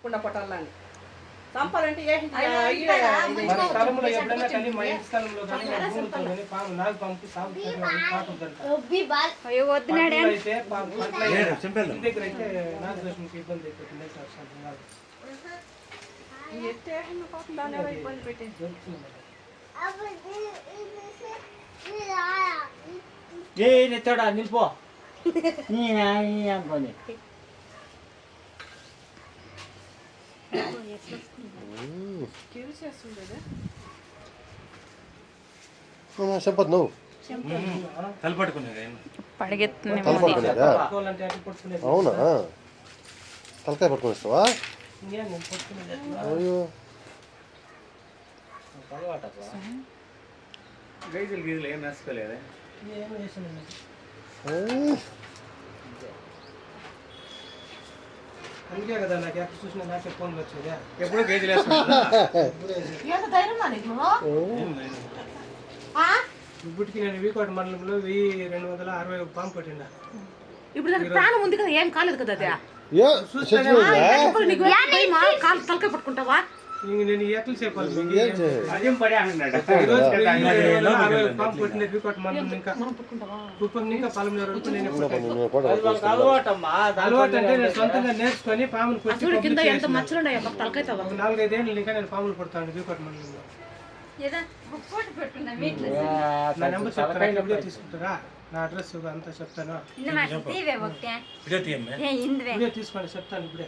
కుండ పొట్టాలని చంపాలంటే మన స్థలంలో ఎప్పుడైనా కానీ మా ఇంటి స్థలంలో కానీ మా భూమితో కానీ పాము నాగు పంపి అయ్యో వద్దునాడే అయితే ఇంటి దగ్గర అయితే నాగదోషంకి ఇబ్బంది అయిపోతుంది ఇబ్బంది పెట్టి తోడా నిలిపో అనుకోని చెప్పదు నువ్వు అవునా తలకాయ పట్టుకుని ఇస్తావా అయ్యో గైజులు గీజులు ఏం వేసుకోలేదా అందుకే కదా నాకు ఎక్కడ చూసినా నాకే ఫోన్లు వచ్చేదా ఎప్పుడు గైజులు ఇప్పటికి నేను వీకోట మండలంలో 1260 పాము పట్టిండా ఇప్పుడు దానికి ప్రాణం ఉంది కదా ఏం కాలేదు కదా అదే తలకాయ పట్టుకుంటావా నేను ఎట్లా చెప్పాలి అదేం పడే అన్నాడు పాము పట్టిన వీకోట మండలం ఇంకా కుప్పం ఇంకా పలమనేరు వరకు నేను అలవాటు అంటే నేను సొంతంగా నేర్చుకొని పాములు కొట్టి కింద ఎంత మచ్చలున్నాయి తలకాయ 4-5 ఏళ్ళు ఇంకా నేను పాములు పడతాను వీకోట మండలంలో నా నెంబర్ చెప్తాను వీడియో తీసుకుంటారా నా అడ్రస్ అంతా చెప్తాను వీడియో తీసుకోండి చెప్తాను ఇప్పుడే